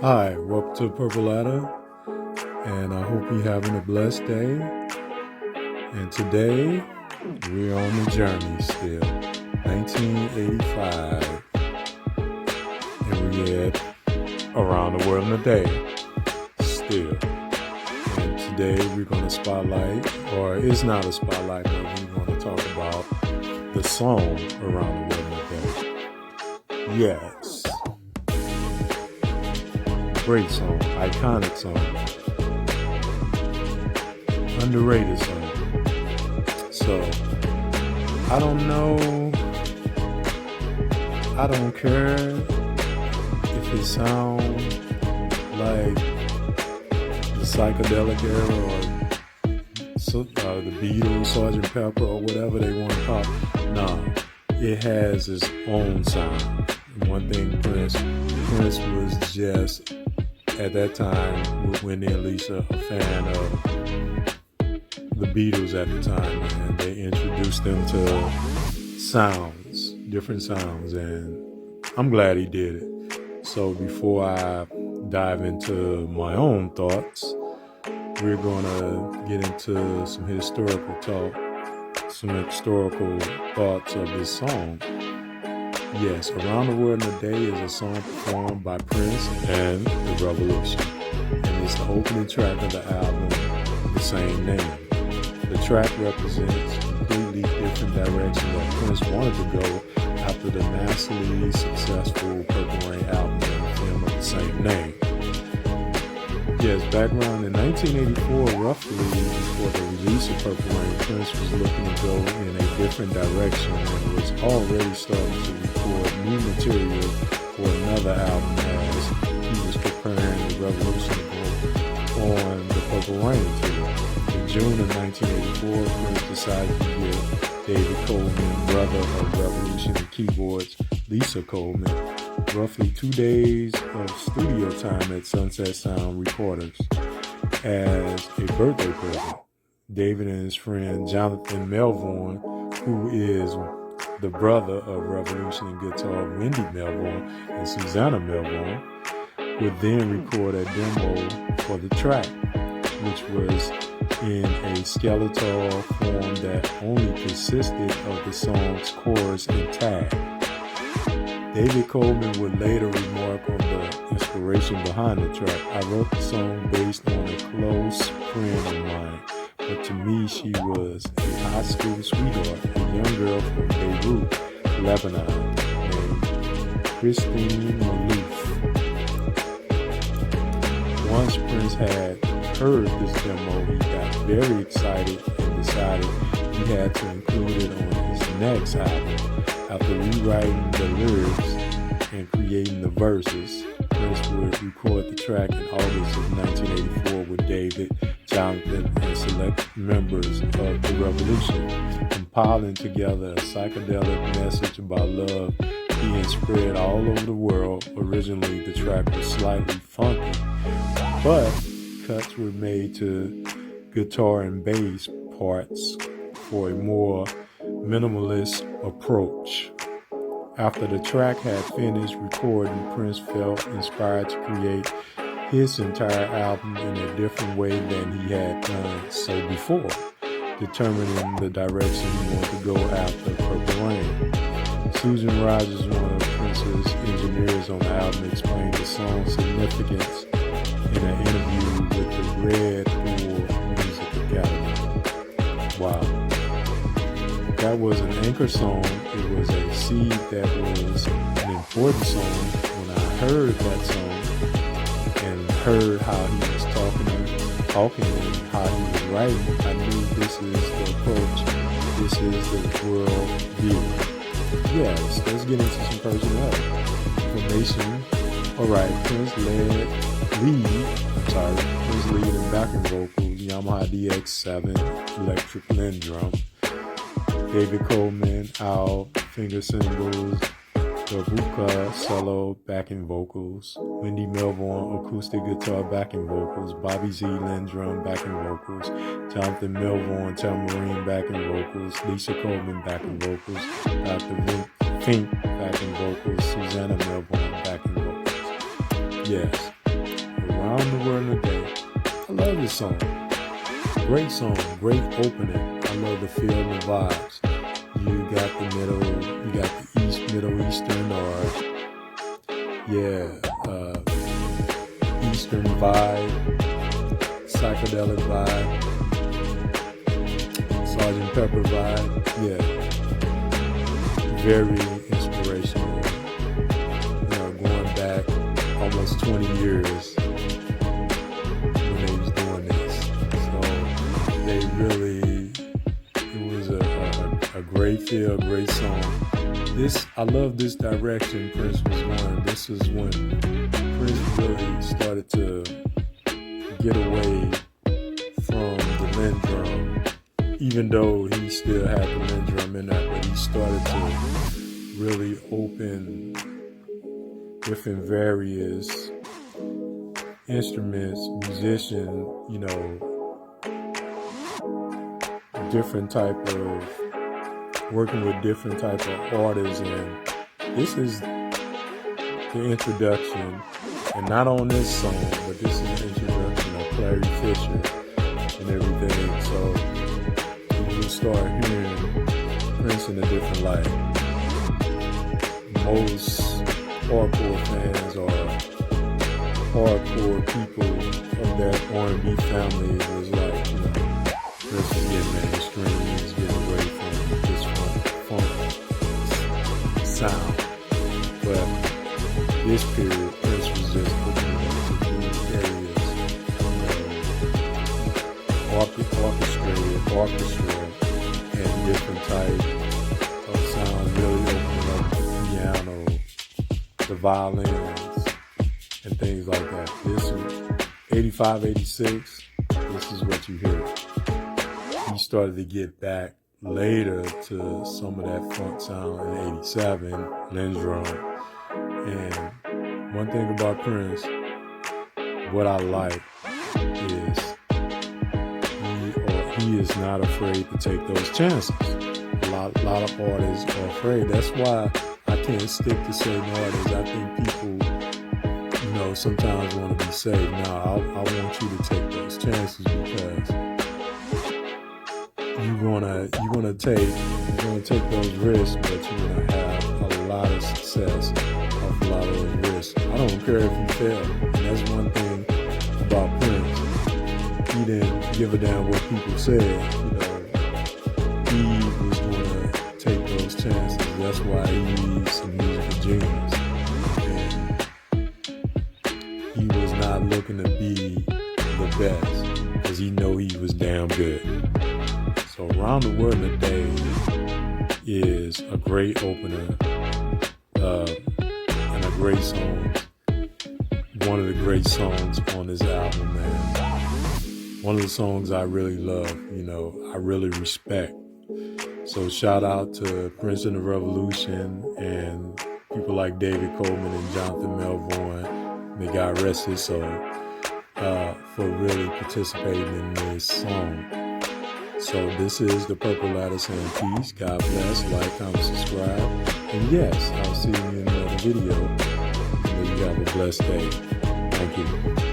Hi, welcome to Purple Ladder, and I hope you're having a blessed day. And today, we're on the journey still. 1985, and we're at Around the World in a Day still. And today, we're going to spotlight, or it's not a spotlight, but we're going to talk about the song Around the World in a Day. Yes. Great song, iconic song, underrated song. So, I don't know, I don't care if it sounds like the psychedelic era or the Beatles, Sgt. Pepper, or whatever they want to call it. Nah, it has its own sound. And one thing Prince was just at that time with Wendy and Lisa a fan of the Beatles at the time, and they introduced them to sounds, different sounds, and I'm glad he did it. So before I dive into my own thoughts, we're gonna get into some historical talk, some historical thoughts of this song. Yes, Around the World in a Day is a song performed by Prince and the Revolution, and it's the opening track of the album of the same name. The track represents a completely different direction that Prince wanted to go after the massively successful Purple Rain album and the film of the same name. Yes, background in 1984, roughly before the release of Purple Rain, Prince was looking to go in a different direction and was already starting to record new material for another album as he was preparing the Revolution to go on the Purple Rain tour. In June of 1984, Prince decided to give David Coleman, brother of Revolution and keyboards Lisa Coleman, roughly 2 days of studio time at Sunset Sound Recorders as a birthday present. David and his friend Jonathan Melvoin, who is the brother of Revolution and guitar Wendy Melvoin and Susanna Melvoin, would then record a demo for the track, which was in a skeletal form that only consisted of the song's chorus and tag. David Coleman would later remark on the inspiration behind the track. I wrote the song based on a close friend of mine, but to me she was a high school sweetheart, a young girl from Beirut, Lebanon, named Christine Malouf. Once Prince had heard this demo, he got very excited and decided he had to include it on his next album. After rewriting the lyrics and creating the verses, Prince would record the track in August of 1984 with David, Jonathan, and select members of the Revolution, compiling together a psychedelic message about love being spread all over the world. Originally, the track was slightly funky, but cuts were made to guitar and bass parts for a more minimalist approach. After the track had finished recording, Prince felt inspired to create his entire album in a different way than he had done so before, determining the direction he wanted to go after Purple Rain. Susan Rogers, one of Prince's engineers on the album, explained the song's significance in an interview with the Red Bull Music Academy. Wow. That was an anchor song. It was a seed that was an important song. When I heard that song and heard how he was talking and how he was writing, I knew this is the approach. This is the world view. Yes, let's get into some personnel information. Alright, Prince lead and backing vocals, Yamaha DX7 electric Lindrum. David Coleman, Al, finger cymbals, Gavuka, cello, backing vocals, Wendy Melvoin, acoustic guitar, backing vocals, Bobby Z, Lindrum, backing vocals, Jonathan Melvoin, tambourine, backing vocals, Lisa Coleman, backing vocals, Dr. Fink, backing vocals, Susanna Melvoin, backing vocals. Yes, Praising the Word in a Day. I love this song. Great song, great opening. I love the feel and the vibes. You got the Middle Eastern, or Eastern vibe, psychedelic vibe, Sgt. Pepper vibe. Yeah, very inspirational. Going back almost 20 years when they was doing this. So they really, it was a great feel, great song. I love this direction Prince was going. This is when Prince really started to get away from the Lynn drum, even though he still had the Lynn drum in that, but he started to really open different various instruments, musicians, different type of working with different type of artists, and this is the introduction, and not on this song, but this is the introduction of Clary Fisher and everything. So you will start hearing Prince in a different light. Most hardcore fans or hardcore people of that R&B family was like, Prince is getting mainstream, he's getting away from this funk sound. But this period, Prince was just opening up to new areas, orchestra, and different type of sound, really opening up the piano, the violins, and things like that. This is 85, 86, this is what you hear. He started to get back later to some of that funk sound in 87, Lynn drum. And one thing about Prince, what I like is he is not afraid to take those chances. A lot of artists are afraid. That's why I can't stick to certain artists. I think people, sometimes want to be safe. No, I want you to take those chances, because you're gonna take those risks, but you're gonna have a lot of success off a lot of those risks. I don't care if you fail. And that's one thing about Prince. He didn't give a damn what people said. He was gonna take those chances. That's why he's a musical genius. And he was not looking to be the best, because he know he was damn good. So Around the World in a Day is a great opener, and a great song. One of the great songs on this album, man. One of the songs I really love, I really respect. So shout out to Prince and the Revolution and people like David Coleman and Jonathan Melvoin, may God rest his soul, for really participating in this song. So this is the Purple Ladder saying peace, God bless, like, comment, subscribe, and yes, I'll see you in another video. May you have a blessed day. Thank you.